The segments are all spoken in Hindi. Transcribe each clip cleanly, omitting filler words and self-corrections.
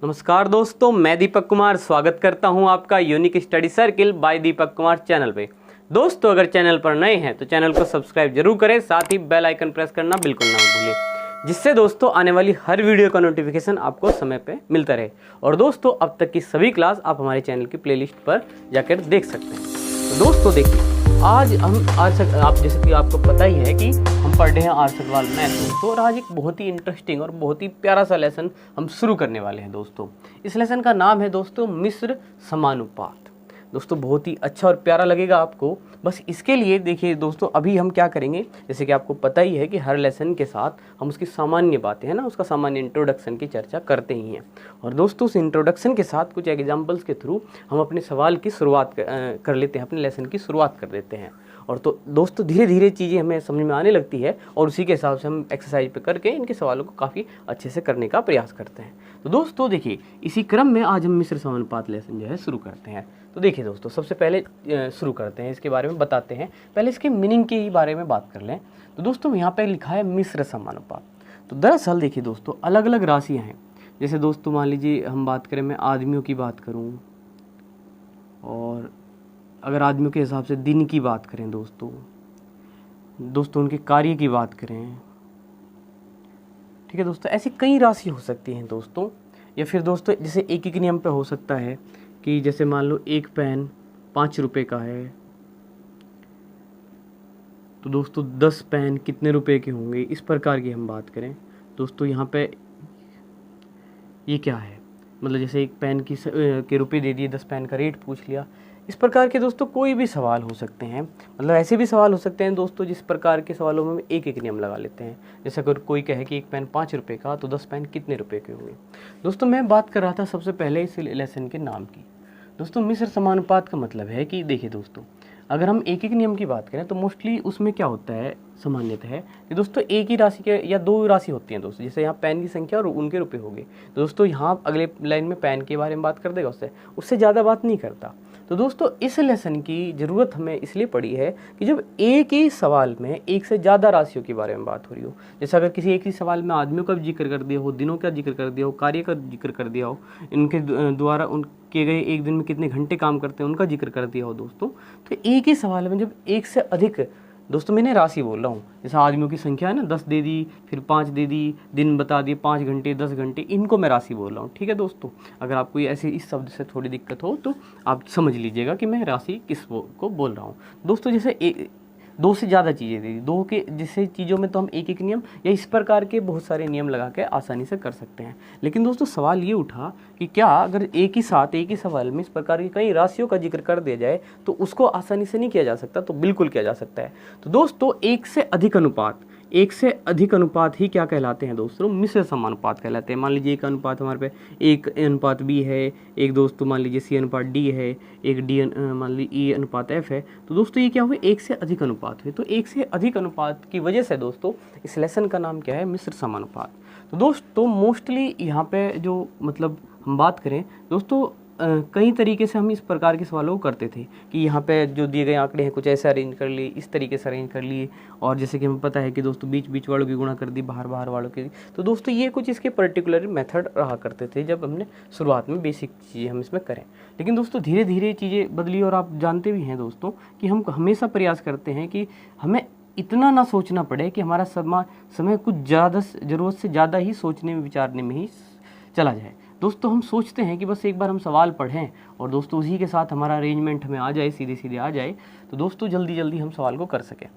नमस्कार दोस्तों, मैं दीपक कुमार स्वागत करता हूं आपका unique study circle bye Deepak Kumar channel पे। दोस्तों, अगर चैनल पर नए हैं तो चैनल को सब्सक्राइब जरूर करें, साथ ही बेल आइकन प्रेस करना बिल्कुल ना भूलें, जिससे दोस्तों आने वाली हर वीडियो का नोटिफिकेशन आपको समय पे मिलता रहे। और दोस्तों, अब तक की सभी क्लास आप हमारे चैनल की प्लेलिस्ट पर जाकर देख सकते हैं। तो दोस्तों देखिए, आज आप जैसे कि आपको पता ही है कि हम पढ़ रहे हैं आर्ट्स सवाल मैथ। तो और आज एक बहुत ही इंटरेस्टिंग और बहुत ही प्यारा सा लेसन हम शुरू करने वाले हैं दोस्तों। इस लेसन का नाम है दोस्तों मिश्र समानुपात। दोस्तों बहुत ही अच्छा और प्यारा लगेगा आपको। बस इसके लिए देखिए दोस्तों, अभी हम क्या करेंगे, जैसे कि आपको पता ही है कि हर लेसन के साथ हम उसकी सामान्य बातें हैं ना, उसका सामान्य इंट्रोडक्शन की चर्चा करते ही हैं। और दोस्तों उस इंट्रोडक्शन के साथ कुछ एग्जाम्पल्स के थ्रू हम अपने सवाल की शुरुआत कर लेते हैं, अपने लेसन की शुरुआत कर देते हैं। और तो दोस्तों धीरे धीरे चीज़ें हमें समझ में आने लगती है और उसी के हिसाब से हम एक्सरसाइज पे करके इनके सवालों को काफ़ी अच्छे से करने का प्रयास करते हैं। तो दोस्तों देखिए, इसी क्रम में आज हम मिश्र समानुपात लेसन जो है शुरू करते हैं। तो देखिए दोस्तों, सबसे पहले शुरू करते हैं, इसके बारे में बताते हैं। पहले इसके मीनिंग के ही बारे में बात कर लें। तो दोस्तों यहाँ पे लिखा है मिश्र समानुपात। तो दरअसल देखिए दोस्तों, अलग अलग राशियाँ हैं। जैसे दोस्तों मान लीजिए हम बात करें, मैं आदमियों की बात करूँ, और अगर आदमियों के हिसाब से दिन की बात करें दोस्तों उनके कार्य की बात करें, ठीक है दोस्तों, ऐसी कई राशि हो सकती हैं दोस्तों। या फिर दोस्तों जैसे एक एक नियम पे हो सकता है कि जैसे मान लो एक पेन 5 रुपए का है, तो दोस्तों 10 पेन कितने रुपए के होंगे, इस प्रकार की हम बात करें दोस्तों। यहाँ पे ये क्या है, मतलब जैसे एक पेन के रुपए दे दिए, 10 पेन का रेट पूछ लिया। इस प्रकार के दोस्तों कोई भी सवाल हो सकते हैं। मतलब ऐसे भी सवाल हो सकते हैं दोस्तों जिस प्रकार के सवालों में हम एक एक नियम लगा लेते हैं। जैसे अगर कोई कहे कि एक पेन 5 रुपए का, तो 10 पेन कितने रुपए के होंगे। दोस्तों मैं बात कर रहा था सबसे पहले इस लेसन के नाम की। दोस्तों मिश्र समानुपात का मतलब है कि देखिए दोस्तों, अगर हम एक एक नियम की बात करें तो मोस्टली उसमें क्या होता है, सामान्यतः है कि दोस्तों एक ही राशि के या दो राशि होती हैं दोस्तों। जैसे यहाँ पेन की संख्या और उनके रुपए हो गए, तो दोस्तों यहाँ अगले लाइन में पेन के बारे में बात कर देगा, उससे ज़्यादा बात नहीं करता। तो दोस्तों इस लेसन की ज़रूरत हमें इसलिए पड़ी है कि जब एक ही सवाल में एक से ज़्यादा राशियों के बारे में बात हो रही हो, जैसे अगर किसी एक ही सवाल में आदमियों का जिक्र कर दिया हो, दिनों का जिक्र कर दिया हो, कार्य का जिक्र कर दिया हो, इनके द्वारा उन किए गए एक दिन में कितने घंटे काम करते हैं उनका जिक्र कर दिया हो दोस्तों, तो एक ही सवाल में जब एक से अधिक, दोस्तों मैंने राशि बोल रहा हूँ, जैसे आदमियों की संख्या है ना, 10 दे दी, फिर 5 दे दी, दिन बता दिए, 5 घंटे 10 घंटे, इनको मैं राशि बोल रहा हूँ। ठीक है दोस्तों, अगर आपको ऐसे इस शब्द से थोड़ी दिक्कत हो तो आप समझ लीजिएगा कि मैं राशि किस को बोल रहा हूँ दोस्तों। जैसे दो से ज़्यादा चीज़ें दे दी, दो के जैसे चीज़ों में तो हम एक एक नियम या इस प्रकार के बहुत सारे नियम लगा के आसानी से कर सकते हैं। लेकिन दोस्तों सवाल ये उठा कि क्या अगर एक ही साथ एक ही सवाल में इस प्रकार की कई राशियों का जिक्र कर दिया जाए तो उसको आसानी से नहीं किया जा सकता? तो बिल्कुल किया जा सकता है। तो दोस्तों एक से अधिक अनुपात ही क्या कहलाते हैं दोस्तों? मिश्र समानुपात कहलाते हैं। मान लीजिए एक अनुपात हमारे पे एक अनुपात बी है, एक दोस्तों मान लीजिए सी अनुपात डी है, एक डी मान लीजिए ई अनुपात एफ है। तो दोस्तों ये क्या हुए, एक से अधिक अनुपात हुए। तो एक से अधिक अनुपात की वजह से दोस्तों इस लेसन का नाम क्या है, मिश्र समानुपात। तो दोस्तों मोस्टली यहाँ पे जो मतलब हम बात करें दोस्तों, कई तरीके से हम इस प्रकार के सवालों को करते थे कि यहाँ पे जो दिए गए आंकड़े हैं कुछ ऐसे अरेंज कर लिए, इस तरीके से अरेंज कर लिए, और जैसे कि हमें पता है कि दोस्तों बीच बीच वालों की गुणा कर दी, बाहर बाहर वालों की। तो दोस्तों ये कुछ इसके पर्टिकुलर मेथड रहा करते थे जब हमने शुरुआत में बेसिक चीज़ें हम इसमें करें। लेकिन दोस्तों धीरे धीरे चीज़ें बदली, और आप जानते भी हैं दोस्तों कि हम हमेशा प्रयास करते हैं कि हमें इतना ना सोचना पड़े कि हमारा समय कुछ ज़्यादा ज़रूरत से ज़्यादा ही सोचने में विचारने में ही चला जाए। दोस्तों हम सोचते हैं कि बस एक बार हम सवाल पढ़ें और दोस्तों उसी के साथ हमारा अरेंजमेंट हमें आ जाए, सीधे सीधे आ जाए, तो दोस्तों जल्दी जल्दी हम सवाल को कर सकें।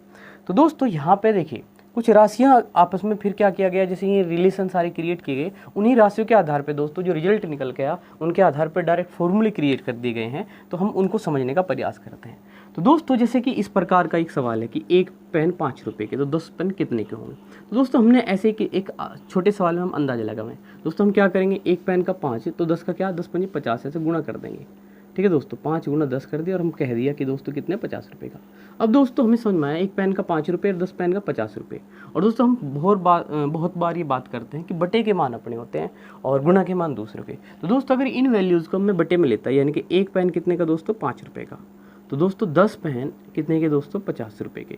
तो दोस्तों यहाँ पे देखिए कुछ राशियाँ आपस में फिर क्या किया गया, जैसे ये रिलेशन सारे क्रिएट किए गए, उन्हीं राशियों के आधार पे दोस्तों जो रिजल्ट निकल के आया उनके आधार पर डायरेक्ट फॉर्मूले क्रिएट कर दिए गए हैं। तो हम उनको समझने का प्रयास करते हैं। तो दोस्तों जैसे कि इस प्रकार का एक सवाल है कि एक पेन 5 रुपए के, तो 10 पेन कितने के होंगे। तो दोस्तों हमने ऐसे कि एक छोटे सवाल में हम अंदाजा लगाएं। दोस्तों हम क्या करेंगे, एक पेन का 5 तो 10 का क्या, 10 पंजे 50 ऐसे गुणा कर देंगे। ठीक है दोस्तों, 5 गुना 10 कर दिया और हम कह दिया कि दोस्तों कितने, 50 रुपये का। अब दोस्तों हमें समझ में आया एक पेन का 5 रुपये और 10 पेन का 50 रुपये। और दोस्तों हम बहुत बार ये बात करते हैं कि बटे के मान अपने होते हैं और गुणा के मान दूसरों के। तो दोस्तों अगर इन वैल्यूज़ को मैं बटे में लेता यानी कि एक पेन कितने का दोस्तों, 5 रुपये का, तो दोस्तों 10 पेन कितने के दोस्तों, 50 रुपये के।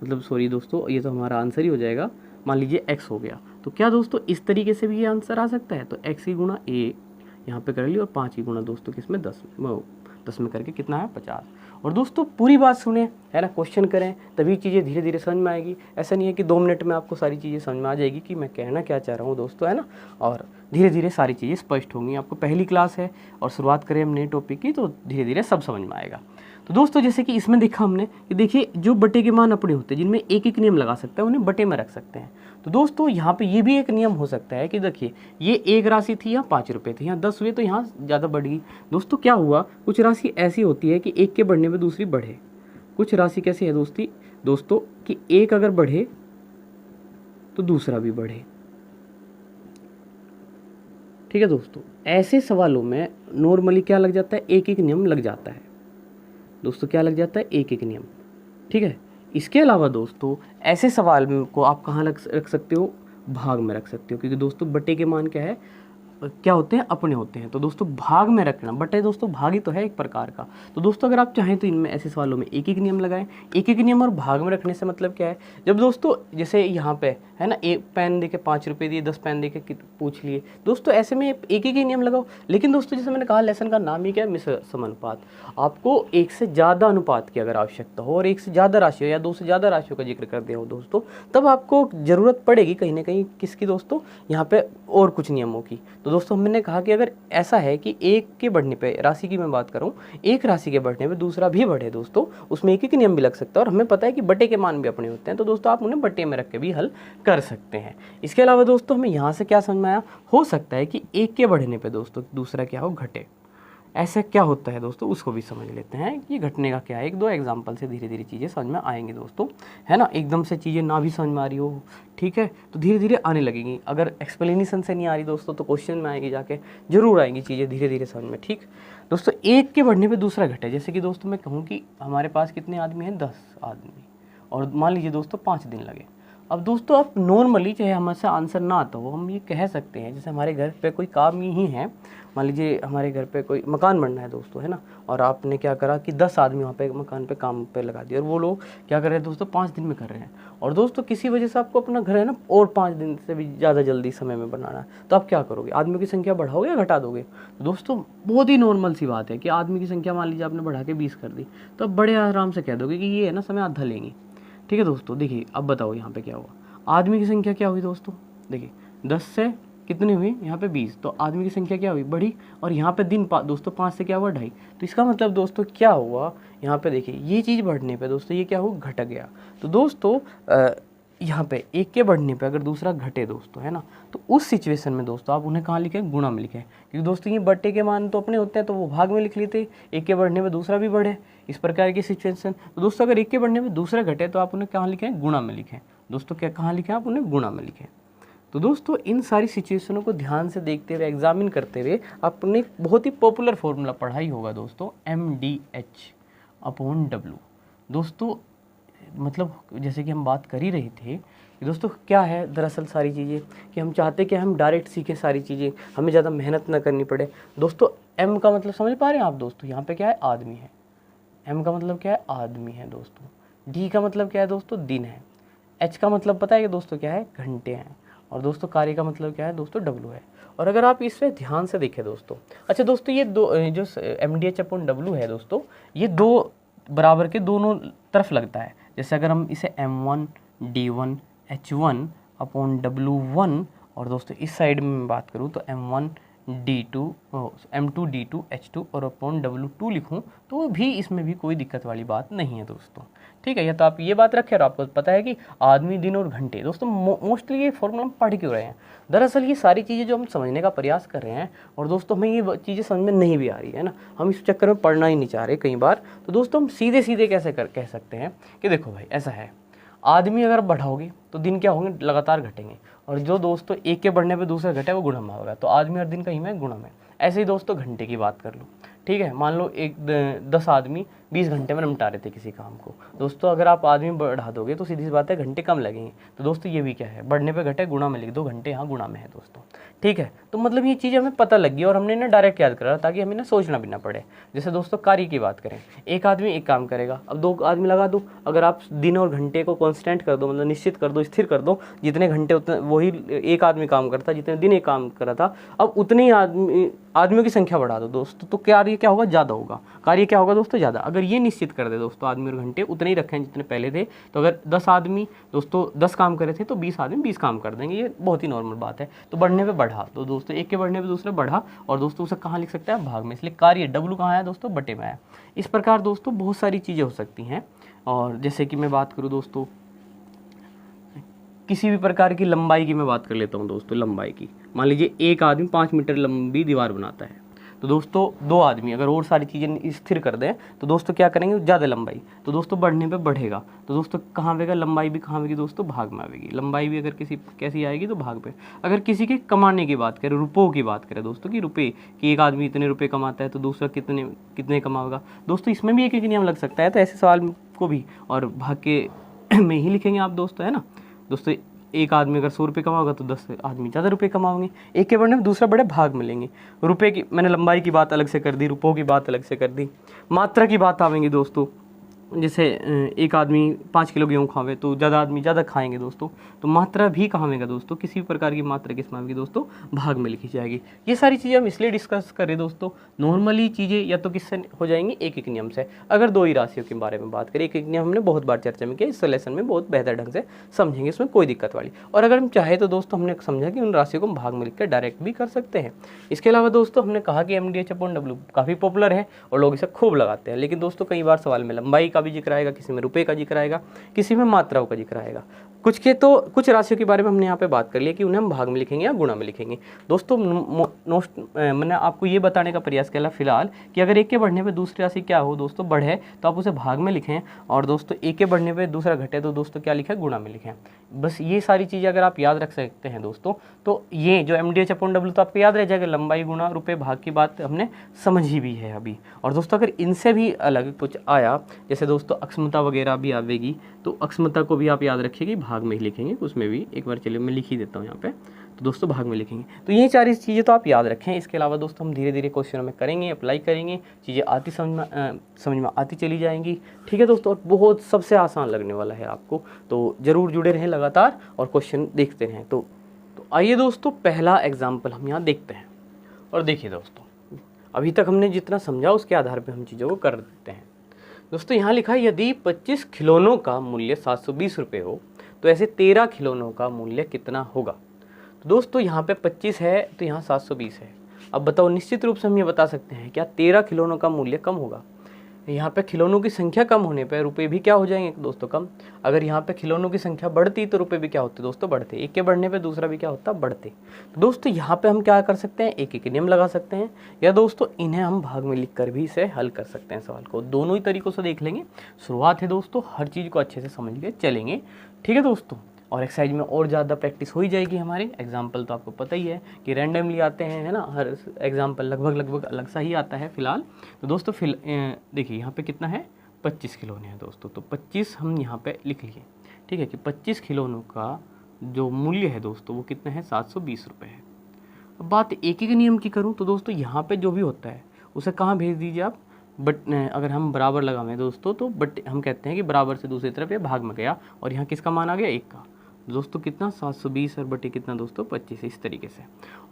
मतलब सॉरी दोस्तों, ये तो हमारा आंसर ही हो जाएगा, मान लीजिए x हो गया। तो क्या दोस्तों इस तरीके से भी ये आंसर आ सकता है? तो x की गुणा a यहाँ पे कर ली, और 5 की गुणा दोस्तों किसमें 10 में करके कितना है 50। और दोस्तों पूरी बात सुने, है ना, क्वेश्चन करें, तभी चीज़ें धीरे धीरे समझ में आएगी। ऐसा नहीं है कि 2 मिनट में आपको सारी चीज़ें समझ में आ जाएगी कि मैं कहना क्या चाह रहा हूँ दोस्तों, है ना। और धीरे धीरे सारी चीज़ें स्पष्ट होंगी। आपको पहली क्लास है और शुरुआत करें हम नए टॉपिक की, तो धीरे धीरे सब समझ में आएगा। तो दोस्तों जैसे कि इसमें देखा हमने कि देखिए जो बटे के मान अपने होते हैं जिनमें एक एक नियम लगा सकते हैं, उन्हें बटे में रख सकते हैं। तो दोस्तों यहाँ पे ये भी एक नियम हो सकता है कि देखिए ये एक राशि थी, यहाँ 5 रुपये थी, यहाँ 10 हुए, तो यहाँ ज़्यादा बढ़ गई। दोस्तों क्या हुआ, कुछ राशि ऐसी होती है कि एक के बढ़ने में दूसरी बढ़े। कुछ राशि कैसी है दोस्तों कि एक अगर बढ़े तो दूसरा भी बढ़े। ठीक है दोस्तों, ऐसे सवालों में नॉर्मली क्या लग जाता है, एक एक नियम लग जाता है दोस्तों। क्या लग जाता है, एक एक नियम। ठीक है, इसके अलावा दोस्तों ऐसे सवाल को आप कहाँ रख सकते हो, भाग में रख सकते हो, क्योंकि दोस्तों बटे के मान क्या है, क्या होते हैं, अपने होते हैं। तो दोस्तों भाग में रखना, बटे दोस्तों भाग ही तो है एक प्रकार का। तो दोस्तों अगर आप चाहें तो इनमें ऐसे सवालों में एक एक नियम लगाएं। एक एक नियम और भाग में रखने से मतलब क्या है, जब दोस्तों जैसे यहाँ पे है ना, एक पेन देके 5 रुपये दिए, 10 पेन देके पूछ लिए दोस्तों, ऐसे में एक ही नियम लगाओ। लेकिन दोस्तों जैसे मैंने कहा, लेसन का नाम ही क्या है, मिश्र समानुपात। आपको एक से ज़्यादा अनुपात की अगर आवश्यकता हो और एक से ज़्यादा राशियों या 2 से ज़्यादा राशियों का जिक्र कर दिया हो दोस्तों, तब आपको ज़रूरत पड़ेगी कहीं ना कहीं किसकी दोस्तों, यहाँ पे और कुछ नियमों की। तो दोस्तों हमने कहा कि अगर ऐसा है कि एक के बढ़ने पे, राशि की मैं बात करूं, एक राशि के बढ़ने पे दूसरा भी बढ़े दोस्तों, उसमें एक ही नियम भी लग सकता है। और हमें पता है कि बटे के मान भी अपने होते हैं, तो दोस्तों आप उन्हें बटे में रख के भी हल कर सकते हैं। इसके अलावा दोस्तों हमें यहाँ से क्या समझ में आया, हो सकता है कि एक के बढ़ने पे दोस्तों दूसरा क्या हो, घटे। ऐसा क्या होता है दोस्तों, उसको भी समझ लेते हैं कि घटने का क्या है। 1-2 एग्जाम्पल से धीरे धीरे चीज़ें समझ में आएंगी दोस्तों, है ना। एकदम से चीज़ें ना भी समझ में आ रही हो, ठीक है, तो धीरे धीरे आने लगेंगी। अगर एक्सप्लेनेशन से नहीं आ रही दोस्तों, तो क्वेश्चन में आएगी जाके, जरूर आएंगी चीज़ें धीरे धीरे समझ में। ठीक दोस्तों, एक के बढ़ने पर दूसरा घटे। जैसे कि दोस्तों मैं कहूँ कि हमारे पास कितने आदमी हैं, 10 आदमी, और मान लीजिए दोस्तों 5 दिन लगे। अब दोस्तों आप नॉर्मली, चाहे हमसे आंसर ना आता हो, हम ये कह सकते हैं, जैसे हमारे घर पे कोई काम ही है, मान लीजिए हमारे घर पे कोई मकान बनना है दोस्तों, है ना, और आपने क्या करा कि 10 आदमी वहाँ पे मकान पे काम पे लगा दिया, और वो लोग क्या कर रहे हैं दोस्तों, 5 दिन में कर रहे हैं। और दोस्तों किसी वजह से आपको अपना घर है ना और 5 दिन से भी ज़्यादा जल्दी समय में बनाना है, तो आप क्या करोगे, आदमियों की संख्या बढ़ाओगे या घटा दोगे। तो दोस्तों बहुत ही नॉर्मल सी बात है कि आदमी की संख्या मान लीजिए आपने बढ़ा के 20 कर दी, तो अब बड़े आराम से कह दोगे कि ये है ना समय आधा लेंगे। ठीक है दोस्तों, देखिए अब बताओ यहाँ पे क्या हुआ, आदमी की संख्या क्या हुई दोस्तों, देखिए 10 से कितनी हुई, यहाँ पे 20, तो आदमी की संख्या क्या हुई, बढ़ी। और यहाँ पे दिन दोस्तों 5 से क्या हुआ, 2.5। तो इसका मतलब दोस्तों क्या हुआ, यहाँ पे देखिए ये चीज़ बढ़ने पे दोस्तों ये क्या हुआ, घट गया। तो दोस्तों यहाँ पे एक के बढ़ने पे अगर दूसरा घटे दोस्तों, है ना, तो उस सिचुएशन में दोस्तों आप उन्हें कहाँ लिखें, गुणा में लिखें। क्योंकि दोस्तों ये बटे के मान तो अपने होते हैं, तो वो भाग में लिख लेते, एक के बढ़ने में दूसरा भी बढ़े, इस प्रकार की सिचुएशन। तो दोस्तों अगर एक के बढ़ने में दूसरा घटे तो आप उन्हें कहाँ लिखें, गुणा में लिखें दोस्तों। क्या कहाँ लिखें, आप उन्हें गुणा में लिखें। तो दोस्तों इन सारी सिचुएशनों को ध्यान से देखते हुए, एग्जामिन करते हुए, आपने बहुत ही पॉपुलर फॉर्मूला पढ़ा ही होगा दोस्तों, MDH/W। दोस्तों मतलब जैसे कि हम बात कर ही रहे थे कि दोस्तों क्या है दरअसल सारी चीज़ें, कि हम चाहते कि हम डायरेक्ट सीखें सारी चीज़ें, हमें ज़्यादा मेहनत ना करनी पड़े दोस्तों। M का मतलब समझ पा रहे हैं आप दोस्तों, यहाँ पे क्या है, आदमी है। M का मतलब क्या है, आदमी है दोस्तों। D का मतलब क्या है दोस्तों, दिन है। H का मतलब पता है कि दोस्तों क्या है, घंटे हैं। और दोस्तों कार्य का मतलब क्या है दोस्तों, W है। और अगर आप इस पे ध्यान से देखें दोस्तों, अच्छा दोस्तों ये दो जो MDH/W है दोस्तों, ये दो बराबर के दोनों तरफ लगता है। जैसे अगर हम इसे M1 D1 H1/W1, और दोस्तों इस साइड में मैं बात करूँ तो M1 D2 M2 D2 H2 और अपॉन W2 लिखूँ, तो भी इसमें भी कोई दिक्कत वाली बात नहीं है दोस्तों। ठीक है, या तो आप ये बात रखें और आपको पता है कि आदमी, दिन और घंटे। दोस्तों मोस्टली ये फॉर्मूला हम पढ़ क्यों रहे हैं, दरअसल ये सारी चीज़ें जो हम समझने का प्रयास कर रहे हैं, और दोस्तों हमें ये चीज़ें समझ में नहीं भी आ रही है ना, हम इस चक्कर में पढ़ना ही नहीं चाह रहे कई बार। तो दोस्तों हम सीधे सीधे कैसे कह सकते हैं कि देखो भाई ऐसा है, आदमी अगर बढ़ाओगे तो दिन क्या होंगे, लगातार घटेंगे। और जो दोस्तों एक के बढ़ने पे दूसरा घटे वो गुणा में होगा, तो आदमी और दिन कहीं में गुणा में। ऐसे ही दोस्तों घंटे की बात कर लो, ठीक है, मान लो 10 आदमी 20 घंटे में निपटा रहे थे किसी काम को दोस्तों, अगर आप आदमी बढ़ा दोगे तो सीधी सी बात है घंटे कम लगेंगे। तो दोस्तों ये भी क्या है, बढ़ने पे घटे, गुणा में लिख दो, घंटे यहाँ गुणा में है दोस्तों। ठीक है, तो मतलब ये चीज़ हमें पता लग गई और हमने ना डायरेक्ट याद करा ताकि हमें ना सोचना भी ना पड़े। जैसे दोस्तों कार्य की बात करें, एक आदमी एक काम करेगा, अब 2 आदमी लगा दो। अगर आप दिन और घंटे को कांस्टेंट कर दो, मतलब निश्चित कर दो, स्थिर कर दो, जितने घंटे उतने वही एक आदमी काम करता, जितने दिन एक काम करा था, अब उतने ही आदमियों की संख्या बढ़ा दो दोस्तों, तो कार्य क्या होगा, ज़्यादा होगा। कार्य क्या होगा दोस्तों, ज़्यादा। अगर ये निश्चित कर दे दोस्तों, आदमी और घंटे उतने ही रखें जितने पहले थे, तो अगर 10 आदमी दोस्तों 10 काम कर रहे थे तो 20 आदमी 20 काम कर देंगे, ये बहुत ही नॉर्मल बात है। तो बढ़ने पे बढ़ा, तो दोस्तों एक के बढ़ने पे दूसरा बढ़ा, और दोस्तों उसे कहाँ लिख सकते हैं, भाग में, इसलिए कार्य डब्लू कहाँ आया दोस्तों, बटे में आया। इस प्रकार दोस्तों बहुत सारी चीज़ें हो सकती हैं। और जैसे कि मैं बात करूँ दोस्तों, किसी भी प्रकार की लंबाई की मैं बात कर लेता हूँ दोस्तों, लंबाई की। मान लीजिए एक आदमी 5 मीटर लंबी दीवार बनाता है, तो दोस्तों 2 आदमी अगर और सारी चीज़ें स्थिर कर दें तो दोस्तों क्या करेंगे, ज़्यादा लंबाई, तो दोस्तों बढ़ने पे बढ़ेगा, तो दोस्तों कहाँ आएगा, लंबाई भी कहाँ आएगी दोस्तों, भाग में आएगी। लंबाई भी अगर किसी कैसी आएगी तो भाग पे। अगर किसी के कमाने की बात करें, रुपयों की बात करें दोस्तों, कि रुपये, कि एक आदमी इतने रुपये कमाता है तो दूसरा कितने कितने कमाएगा दोस्तों, इसमें भी एक एक नियम लग सकता है। तो ऐसे सवाल को भी और भाग के में ही लिखेंगे आप दोस्तों, है ना दोस्तों। एक आदमी अगर 100 रुपये कमाओगा तो 10 आदमी ज़्यादा रुपये कमाओगे, एक के बढ़ने में दूसरा बड़े भाग मिलेंगे। रुपये की मैंने लंबाई की बात अलग से कर दी, रुपयों की बात अलग से कर दी। मात्रा की बात आवेंगी दोस्तों, जैसे एक आदमी 5 किलो गेहूँ खावे तो ज़्यादा आदमी ज़्यादा खाएंगे दोस्तों, तो मात्रा भी कहाँ आएगा दोस्तों, किसी भी प्रकार की मात्रा किसमें आएगी दोस्तों, भाग में लिखी जाएगी। ये सारी चीज़ें हम इसलिए डिस्कस करें दोस्तों, नॉर्मली चीज़ें या तो किससे हो जाएंगी, एक एक नियम से। अगर 2 ही राशियों के बारे में बात करें, एक एक नियम हमने बहुत बार चर्चा में किया, इस लेसन में बहुत बेहतर ढंग से समझेंगे, इसमें कोई दिक्कत वाली। और अगर हम चाहे तो दोस्तों हमने समझा कि उन राशियों को हम भाग में लिख कर डायरेक्ट भी कर सकते हैं। इसके अलावा दोस्तों हमने कहा कि MDH/W काफ़ी पॉपुलर है और लोग इसे खूब लगाते हैं, लेकिन दोस्तों कई बार सवाल में लंबाई का भी जिक्र आएगा, किसी में रुपए का जिक्र आएगा, किसी में मात्राओं का जिक्र आएगा। कुछ राशियों के बारे में हमने यहाँ पे बात कर लिया कि उन्हें हम भाग में लिखेंगे या गुणा में लिखेंगे दोस्तों। मैंने आपको ये बताने का प्रयास किया फिलहाल कि अगर एक के बढ़ने पे दूसरी राशि क्या हो दोस्तों, बढ़े, तो आप उसे भाग में लिखें, और दोस्तों एक के बढ़ने पे दूसरा घटे तो दोस्तों क्या लिखें, गुणा में लिखें। बस ये सारी चीज़ें अगर आप याद रख सकते हैं दोस्तों, तो ये जो MDH/W तो आपको याद रह जाएगा, लंबाई गुणा रुपये भाग की बात हमने समझी भी है अभी। और दोस्तों अगर इनसे भी अलग कुछ आया, जैसे दोस्तों अक्षमता वगैरह भी आवेगी, तो अक्षमता को भी आप याद रखिए कि भाग में ही लिखेंगे, उसमें भी एक बार चलिए मैं लिख ही देता हूँ यहाँ पे, तो दोस्तों भाग में लिखेंगे। तो ये 4 चीज़ें तो आप याद रखें। इसके अलावा दोस्तों हम धीरे धीरे क्वेश्चनों में करेंगे, अप्लाई करेंगे, चीज़ें आती समझ में आती चली जाएंगी, ठीक है दोस्तों। और बहुत सबसे आसान लगने वाला है आपको, तो ज़रूर जुड़े रहें लगातार और क्वेश्चन देखते रहें। तो आइए दोस्तों पहला एग्जाम्पल हम यहाँ देखते हैं। और देखिए दोस्तों, अभी तक हमने जितना समझा उसके आधार पर हम चीज़ों को कर देते हैं। दोस्तों यहाँ लिखा है, यदि 25 खिलौनों का मूल्य 720 रुपये हो तो ऐसे 13 खिलौनों का मूल्य कितना होगा। तो दोस्तों यहाँ पे 25 है तो यहाँ 720 है। अब बताओ, निश्चित रूप से हम ये बता सकते हैं क्या 13 खिलौनों का मूल्य कम होगा। यहाँ पे खिलौनों की संख्या कम होने पे रुपए भी क्या हो जाएंगे दोस्तों, कम। अगर यहाँ पे खिलौनों की संख्या बढ़ती तो रुपए भी क्या होते दोस्तों, बढ़ते। एक के बढ़ने पे दूसरा भी क्या होता, बढ़ते। तो दोस्तों यहाँ पे हम क्या कर सकते हैं, एक एक नियम लगा सकते हैं, या दोस्तों इन्हें हम भाग में लिख कर भी इसे हल कर सकते हैं सवाल को। दोनों ही तरीकों से देख लेंगे। शुरुआत है दोस्तों, हर चीज़ को अच्छे से समझ के चलेंगे, ठीक है दोस्तों। और एक्सरसाइज में और ज़्यादा प्रैक्टिस हो ही जाएगी हमारी। एग्जाम्पल तो आपको पता ही है कि रैंडमली आते हैं, है ना, हर एग्जाम्पल लगभग अलग सा ही आता है फिलहाल। तो दोस्तों देखिए यहाँ पे कितना है, 25 खिलौने हैं दोस्तों, तो 25 हम यहाँ पे लिख लिए, ठीक है, कि 25 खिलौनों का जो मूल्य है दोस्तों वो कितना है, 720 रुपये है। अब बात एक एक नियम की करूँ तो दोस्तों यहाँ पे जो भी होता है उसे कहाँ भेज दीजिए आप, बट अगर हम बराबर लगाएं दोस्तों तो बट हम कहते हैं कि बराबर से दूसरी तरफ ये भाग में गया, और यहाँ किसका मान आ गया, 1 का। दोस्तों कितना, 720 और बटे कितना दोस्तों, 25, इस तरीके से।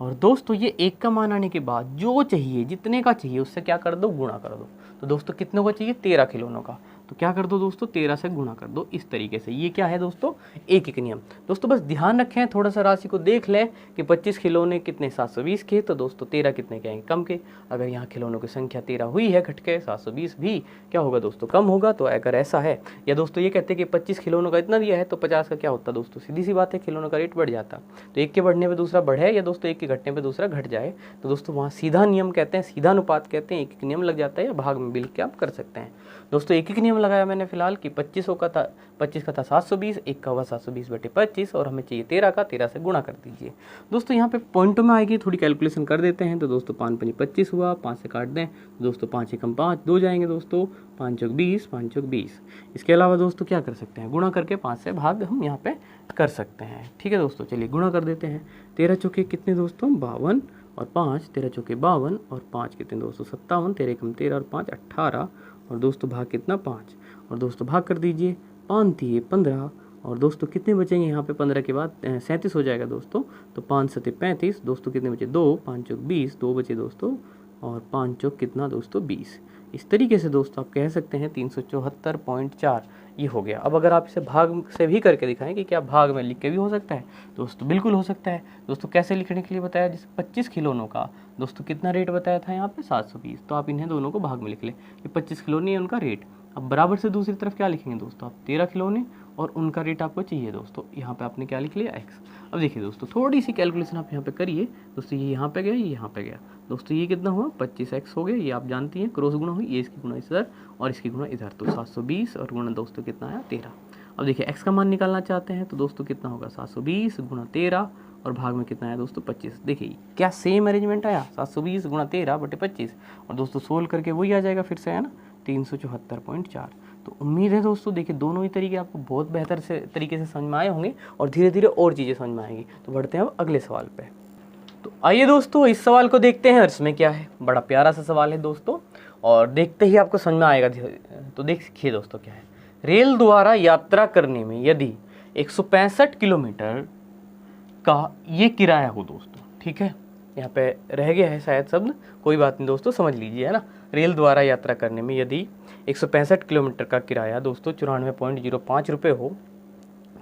और दोस्तों ये 1 का मान आने के बाद जो चाहिए, जितने का चाहिए उससे क्या कर दो, गुणा कर दो। तो दोस्तों कितनों का चाहिए, 13 खिलौनों का, तो क्या कर दो दोस्तों, 13 से गुणा कर दो, इस तरीके से। ये क्या है दोस्तों, एक एक नियम। दोस्तों बस ध्यान रखें, थोड़ा सा राशि को देख लें कि 25 खिलौने कितने, 720 के, तो दोस्तों 13 कितने के आएंगे, कम के। अगर यहाँ खिलौनों की संख्या 13 हुई है घट के, 720 भी क्या होगा दोस्तों, कम होगा। तो अगर ऐसा है, या दोस्तों ये कहते हैं कि 25 खिलौनों का इतना दिया है तो 50 का क्या होता दोस्तों, सीधी सी बात है, खिलौनों का रेट बढ़ जाता। तो एक के बढ़ने पे दूसरा बढ़े, या दोस्तों एक के घटने पे दूसरा घट जाए, तो दोस्तों वहाँ सीधा नियम कहते हैं, सीधा अनुपात कहते हैं, एक एक नियम लग जाता है, या भाग में बिल के आप कर सकते हैं। दोस्तों एक एक नियम लगाया मैंने फिलहाल कि 25 का था 720, एक का हुआ 720 बटे 25, और हमें चाहिए 13 का, 13 से गुणा कर दीजिए। दोस्तों यहाँ पे पॉइंटों में आएगी, थोड़ी कैलकुलेशन कर देते हैं। तो दोस्तों 5 5 25 हुआ, 5 से काट दें तो दोस्तों 5 एकम 5, 2 जाएंगे दोस्तों, 5 चौक 20, 5 चौक 20। इसके अलावा दोस्तों क्या कर सकते हैं, गुणा करके 5 से भाग हम यहाँ पे कर सकते हैं, ठीक है दोस्तों। चलिए गुणा कर देते हैं। 13 चौके कितने दोस्तों, 52, और 5, 13 चौके 52, और 5 कितने दोस्तों, 57, 13 एकम 13 और 5 18, और दोस्तों भाग कितना, 5, और दोस्तों भाग कर दीजिए, 5 दिए 15, और दोस्तों कितने बचेंगे यहाँ पे 15 के बाद 37 हो जाएगा दोस्तों। तो 5 सते 35 दोस्तों, कितने बचे 2, 5 चौक 20, 2 बचे दोस्तों, और 5 चौक कितना दोस्तों 20। इस तरीके से दोस्तों आप कह सकते हैं 374.4 ये हो गया। अब अगर आप इसे भाग से भी करके दिखाएं कि क्या भाग में लिख के भी हो सकता है दोस्तों, बिल्कुल हो सकता है दोस्तों। कैसे लिखने के लिए बताया, जैसे 25 खिलौनों का दोस्तों कितना रेट बताया था यहाँ पे 720, तो आप इन्हें दोनों को भाग में लिख लें कि 25 खिलौने है उनका रेट। अब बराबर से दूसरी तरफ क्या लिखेंगे दोस्तों, आप 13 खिलौने और उनका रेट आपको चाहिए दोस्तों। यहाँ पे आपने क्या लिख लिया x। अब देखिए दोस्तों थोड़ी सी कैलकुलेशन आप यहाँ पे करिए दोस्तों, ये यहाँ पे गया, ये यहाँ पे गया दोस्तों, ये कितना हुआ 25x हो गया, ये आप जानती हैं क्रॉस गुणा हुई, ये इसकी गुणा इधर और इसकी गुणा इधर, तो 720 और गुणा दोस्तों कितना आया 13। अब देखिए x का मान निकालना चाहते हैं तो दोस्तों कितना होगा 720 गुणा 13 और भाग में कितना आया दोस्तों 25। देखिए क्या सेम अरेंजमेंट आया, 720 गुणा 13 बटे 25, और दोस्तों सोल्व करके वही आ जाएगा फिर से, है ना 374.4। तो उम्मीद है दोस्तों देखिए दोनों ही तरीके आपको बहुत बेहतर से तरीके से समझ में आए होंगे और धीरे धीरे और चीज़ें समझ में आएंगी। तो बढ़ते हैं अब अगले सवाल पे। तो आइए दोस्तों इस सवाल को देखते हैं, इसमें क्या है, बड़ा प्यारा सा सवाल है दोस्तों और देखते ही आपको समझ में आएगा। तो देखिए दोस्तों क्या है, रेल द्वारा यात्रा करने में यदि 165 किलोमीटर का ये किराया हो दोस्तों, ठीक है, यहाँ पे रह गया है शायद शब्द, कोई बात नहीं दोस्तों समझ लीजिए, है ना। रेल द्वारा यात्रा करने में यदि 165 किलोमीटर का किराया दोस्तों 94.05 रुपये हो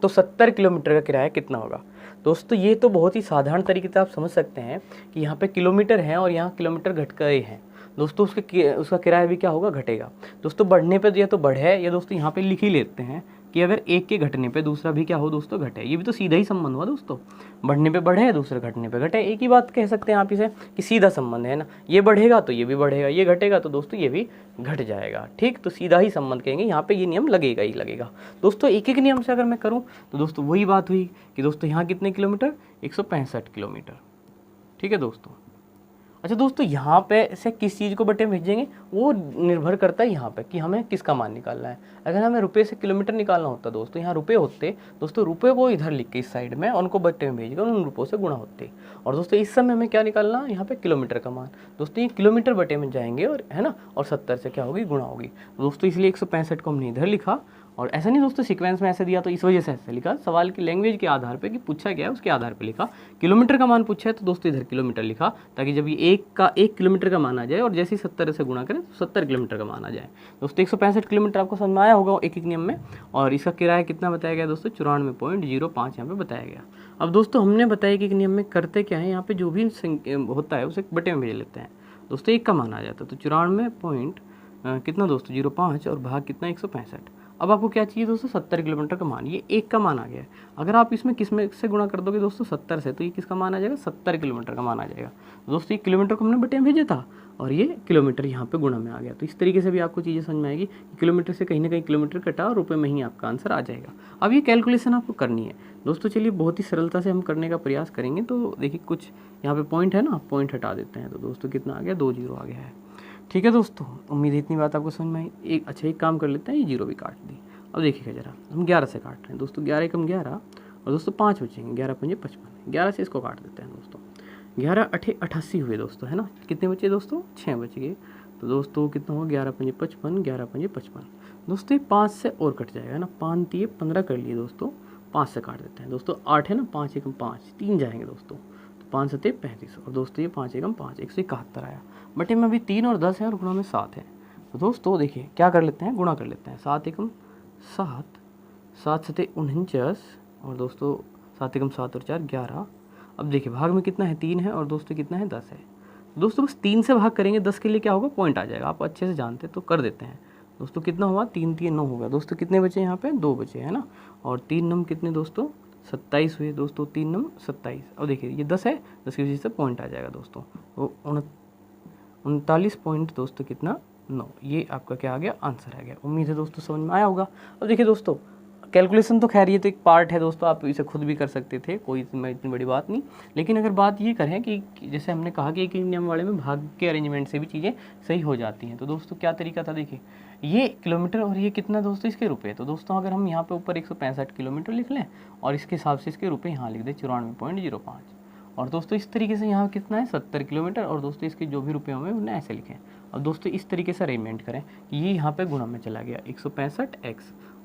तो 70 किलोमीटर का किराया कितना होगा दोस्तों। ये तो बहुत ही साधारण तरीके से आप समझ सकते हैं कि यहाँ पे किलोमीटर हैं और यहाँ किलोमीटर घट गए हैं दोस्तों, उसका किराया भी क्या होगा, घटेगा दोस्तों। बढ़ने पे या तो बढ़े या दोस्तों यहाँ पे लिख ही लेते हैं कि अगर एक के घटने पे दूसरा भी क्या हो दोस्तों, घटे। ये भी तो सीधा ही संबंध हुआ दोस्तों, बढ़ने पे बढ़े दूसरे घटने पे घटे, एक ही बात कह सकते हैं आप इसे कि सीधा संबंध है ना। ये बढ़ेगा तो ये भी बढ़ेगा, ये घटेगा तो दोस्तों ये भी घट जाएगा, ठीक। तो सीधा ही संबंध कहेंगे, यहाँ पे ये नियम लगेगा ही लगेगा दोस्तों। एक एक नियम से अगर मैं करूँ तो दोस्तों वही बात हुई कि दोस्तों यहाँ कितने किलोमीटर, 165 किलोमीटर, ठीक है दोस्तों। अच्छा दोस्तों यहाँ पे से किस चीज़ को बटे में भेजेंगे वो निर्भर करता है यहाँ पे कि हमें किसका मान निकालना है। अगर हमें रुपए से किलोमीटर निकालना होता दोस्तों, यहाँ रुपए होते दोस्तों, रुपए को इधर लिख के इस साइड में उनको बटे में भेज कर उन रुपयों से गुणा होते। और दोस्तों इस समय हमें क्या निकालना, यहाँ पे किलोमीटर का मान दोस्तों, ये किलोमीटर बटे में जाएंगे और है ना, और 70 से क्या होगी, गुणा होगी दोस्तों। इसलिए 165 को हमने इधर लिखा, और ऐसा नहीं दोस्तों सीक्वेंस में ऐसे दिया तो इस वजह से ऐसे लिखा, सवाल की लैंग्वेज के आधार पे कि पूछा गया है उसके आधार पे लिखा। किलोमीटर का मान पूछा है तो दोस्तों इधर किलोमीटर लिखा, ताकि जब ये 1 किलोमीटर का मान आ जाए और जैसे ही 70 से गुणा करें तो 70 किलोमीटर का मान आ जाए दोस्तों। 165 किलोमीटर आपको समझ में आया होगा एक एक नियम में। और इसका किराया कितना बताया गया दोस्तों, 94.05 यहाँ पे बताया गया। अब दोस्तों हमने बताया कि एक नियम में करते क्या है, यहाँ पे जो भी होता है उसे बटे में भेज लेते हैं दोस्तों, एक का मान आ जाता है। तो 94 पॉइंट कितना दोस्तों 05 और भाग कितना 165। अब आपको क्या चाहिए दोस्तों, 70 किलोमीटर का मान, ये एक का मान आ गया है। अगर आप इसमें किस में से गुणा कर दोगे दोस्तों 70 से, तो ये किसका मान आ जाएगा, 70 किलोमीटर का मान आ जाएगा दोस्तों। ये किलोमीटर को हमने बटे में भेजा था और ये किलोमीटर यहाँ पे गुणा में आ गया। तो इस तरीके से भी आपको चीज़ें समझ में आएगी कि किलोमीटर से कहीं ना कहीं किलोमीटर कटा और रुपये में ही आपका आंसर आ जाएगा। अब ये कैलकुलेशन आपको करनी है दोस्तों। चलिए बहुत ही सरलता से हम करने का प्रयास करेंगे। तो देखिए कुछ यहाँ पे पॉइंट है ना, पॉइंट हटा देते हैं तो दोस्तों कितना आ गया, 2 जीरो आ गया है, ठीक है दोस्तों। उम्मीद है इतनी बात आपको समझ में आई। एक काम कर लेते हैं, ये जीरो भी काट दी। अब देखिएगा जरा, हम 11 से काट रहे हैं दोस्तों, 11 एकम 11 और दोस्तों 5 बचेंगे, 11 पंजे 55, 11 से इसको काट देते हैं दोस्तों। 11 अठे 88 हुए दोस्तों, है ना। कितने बचे दोस्तों, 6 बच गए। तो दोस्तों कितना हुआ, 11 पंजे 55, 11 पंजे 55 दोस्तों। ये 5 से और कट जाएगा ना, 5 दिए 15 कर लिए दोस्तों, 5 से काट देते हैं दोस्तों। 8 है ना, 5 एकम 5, 3 जाएंगे दोस्तों, तो 5 सते 35 और दोस्तों ये 5 एकम 5, 171 आया। बटे में अभी 3 और 10 है और गुणा में 7 है। तो दोस्तों देखिए क्या कर लेते हैं, गुणा कर लेते हैं। 7 एकम 7, 7 सते 49 और दोस्तों 7 एकम 7 और 4 11। अब देखिए भाग में कितना है, 3 है और दोस्तों कितना है, 10 है दोस्तों। बस 3 से भाग करेंगे, 10 के लिए क्या होगा, पॉइंट आ जाएगा। आप अच्छे से जानते तो कर देते हैं दोस्तों। कितना हुआ, 3 3 9 होगा दोस्तों। कितने बचे यहाँ पे, 2 बचे, है ना। और 3 नम कितने दोस्तों, 27 हुए दोस्तों, 3 नम 27। अब देखिए ये 10 है, 10 की वजह से पॉइंट आ जाएगा दोस्तों। तो 39 पॉइंट दोस्तों कितना, 9। ये आपका क्या आ गया, आंसर आ गया। उम्मीद है दोस्तों समझ में आया होगा। अब देखिए दोस्तों कैलकुलेशन तो खैर ये तो एक पार्ट है दोस्तों, आप इसे खुद भी कर सकते थे, कोई इसमें इतनी बड़ी बात नहीं। लेकिन अगर बात ये करें कि जैसे हमने कहा कि एक नियम वाले में भाग के अरेंजमेंट से भी चीज़ें सही हो जाती हैं, तो दोस्तों क्या तरीका था, देखिए ये किलोमीटर और ये कितना दोस्तों, इसके रुपये। तो दोस्तों अगर हम यहाँ पे ऊपर 165 किलोमीटर लिख लें और इसके हिसाब से इसके रुपये यहाँ लिख दें 94.05 और दोस्तों इस तरीके से यहाँ कितना है 70 किलोमीटर, और दोस्तों इसके जो भी रुपये होंगे उन्हें ऐसे लिखें। अब दोस्तों इस तरीके से अरेंजमेंट करें कि ये यहाँ पे गुणा में चला गया 165 x,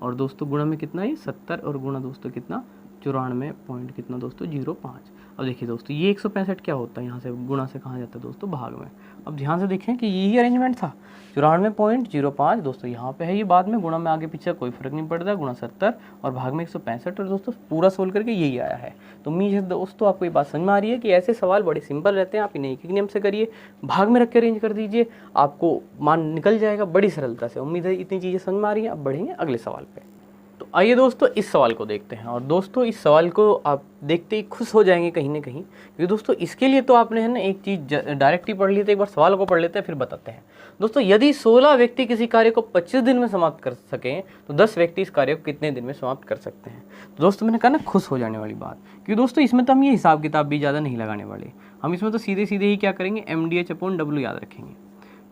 और दोस्तों गुणा में कितना है 70, और गुणा दोस्तों कितना 94 पॉइंट कितना दोस्तों 05। अब देखिए दोस्तों ये 165 क्या होता है, यहाँ से गुणा से कहाँ जाता है दोस्तों भाग में। अब ध्यान से देखें कि यही अरेंजमेंट था, 94.05 दोस्तों यहाँ पे है, ये बाद में गुणा में आगे पीछे कोई फर्क नहीं पड़ता, गुणा 70 और भाग में 165, और दोस्तों पूरा सोल्व करके यही आया है। तो उम्मीद है दोस्तों आपको ये बात समझ में आ रही है कि ऐसे सवाल बड़े सिंपल रहते हैं, आप इन्हें एक एक नियम से करिए, भाग में रख के अरेंज कर दीजिए, आपको मान निकल जाएगा बड़ी सरलता से। उम्मीद है इतनी चीज़ें समझ में आ रही हैं। अब बढ़ेंगे अगले सवाल पे। तो आइए दोस्तों इस सवाल को देखते हैं, और दोस्तों इस सवाल को आप देखते ही खुश हो जाएंगे कहीं ना कहीं, क्योंकि दोस्तों इसके लिए तो आपने है ना एक चीज़ डायरेक्ट ही पढ़ ली, तो एक बार सवाल को पढ़ लेते हैं फिर बताते हैं। दोस्तों यदि 16 व्यक्ति किसी कार्य को 25 दिन में समाप्त कर सकें तो 10 व्यक्ति इस कार्य को कितने दिन में समाप्त कर सकते हैं। तो दोस्तों मैंने कहा ना खुश हो जाने वाली बात, क्योंकि दोस्तों इसमें तो हम ये हिसाब किताब भी ज़्यादा नहीं लगाने वाले, हम इसमें तो सीधे सीधे ही क्या करेंगे MDH/W याद रखेंगे।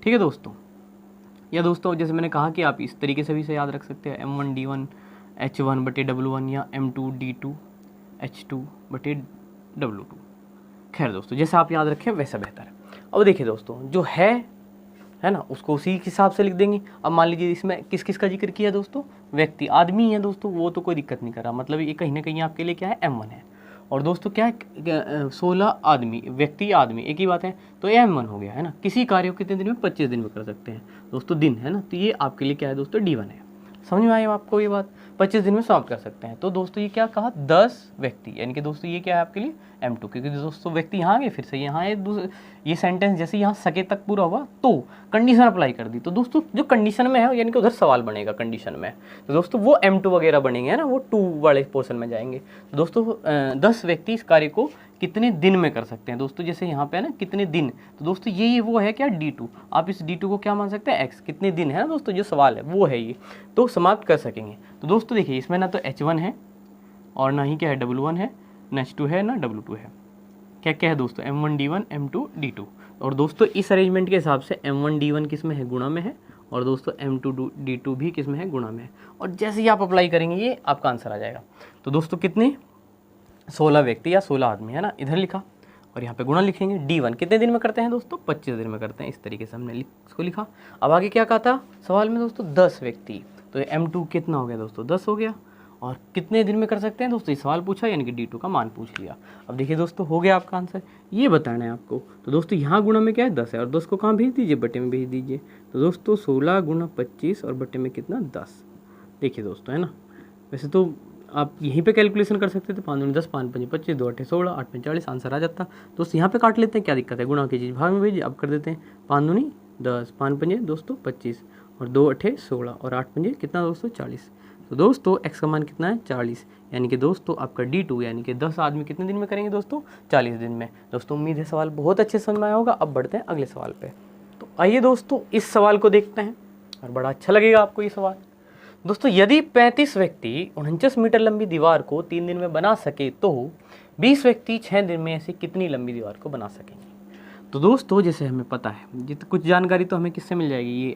ठीक है दोस्तों, या दोस्तों जैसे मैंने कहा कि आप इस तरीके से भी इसे याद रख सकते हैं, M1D1 H1/W1 या M2D2 H2/W2। खैर दोस्तों जैसे आप याद रखें वैसा बेहतर है। अब देखिए दोस्तों जो है ना उसको उसी के हिसाब से लिख देंगे। अब मान लीजिए इसमें किस किस का जिक्र किया दोस्तों, व्यक्ति आदमी है दोस्तों, वो तो कोई दिक्कत नहीं कर रहा, मतलब ये कहीं ना कहीं आपके लिए क्या है M1 है। और दोस्तों क्या है 16 आदमी, व्यक्ति आदमी एक ही बात है, तो ये M1 हो गया है ना। किसी कार्य को कितने दिन में 25 दिन में कर सकते हैं दोस्तों, दिन है ना, तो ये आपके लिए क्या है दोस्तों D1 है। समझ में आई आपको ये बात, 25 दिन में समाप्त कर सकते हैं। तो दोस्तों ये क्या कहा 10 व्यक्ति, यानी कि दोस्तों ये क्या है आपके लिए M2, क्योंकि दोस्तों व्यक्ति यहाँ आ गए, फिर से यहाँ ये सेंटेंस जैसे यहाँ सके तक पूरा हुआ तो कंडीशन अप्लाई कर दी। तो दोस्तों जो कंडीशन में है यानी कि उधर सवाल बनेगा कंडीशन में, तो दोस्तों वो M2 वगैरह बनेंगे है ना, वो 2 वाले पोर्शन में जाएंगे। तो दोस्तों 10 व्यक्ति इस कार्य को कितने दिन में कर सकते हैं दोस्तों, जैसे यहाँ पे है ना कितने दिन, तो दोस्तों ये वो है क्या D2, आप इस D2 को क्या मान सकते हैं X, कितने दिन है ना दोस्तों, जो सवाल है वो है ये, तो समाप्त कर सकेंगे। तो दोस्तों देखिए इसमें ना तो H1 है और ना ही क्या है W1 है, ना H2 है ना W2 है, क्या क्या है दोस्तों M1D1 M2D2। और दोस्तों इस अरेंजमेंट के हिसाब से M1D1 किस में है गुणा में है, और दोस्तों M2D2 भी किस में है गुणा में है, और जैसे ही आप अप्लाई करेंगे ये आपका आंसर आ जाएगा। तो दोस्तों कितने 16 व्यक्ति या 16 आदमी है ना, इधर लिखा और यहाँ पे गुणा लिखेंगे। D1 कितने दिन में करते हैं दोस्तों 25 दिन में करते हैं, इस तरीके से हमने इसको लिखा। अब आगे क्या कहा था सवाल में दोस्तों 10 व्यक्ति, तो M2 कितना हो गया दोस्तों 10 हो गया, और कितने दिन में कर सकते हैं दोस्तों, ये सवाल पूछा यानी कि D2 का मान पूछ लिया। अब देखिए दोस्तों हो गया आपका आंसर, ये बताना है आपको। तो दोस्तों यहाँ गुणा में क्या है 10 है, और 10 को कहाँ भेज दीजिए बटे में भेज दीजिए। तो दोस्तों 16 गुणा 25 और बटे में कितना 10। देखिए दोस्तों है ना, वैसे तो आप यहीं पे कैलकुलेशन कर सकते थे, 5 दूनी 10 5 5 25 2 8 16 8 5 40 आंसर आ जाता। दोस्तों यहाँ पे काट लेते हैं, क्या दिक्कत है, गुणा की चीज़ भाग में भेजिए। अब कर देते हैं 5 दूनी 10 5 5 दोस्तों 25 और 2 8 16 और 8 5 कितना दोस्तों 40। तो दोस्तों x का मान कितना है 40, यानी कि दोस्तों आपका D2 यानी कि 10 आदमी कितने दिन में करेंगे दोस्तों 40 दिन में। दोस्तों उम्मीद है सवाल बहुत अच्छे समझ में आया होगा। अब बढ़ते हैं अगले सवाल पे। तो आइए दोस्तों इस सवाल को देखते हैं और बड़ा अच्छा लगेगा आपको ये सवाल। दोस्तों यदि 35 व्यक्ति 49 मीटर लंबी दीवार को 3 दिन में बना सके तो 20 व्यक्ति 6 दिन में ऐसी कितनी लंबी दीवार को बना सकेंगे। तो दोस्तों जैसे हमें पता है जित कुछ जानकारी तो हमें किससे मिल जाएगी, ये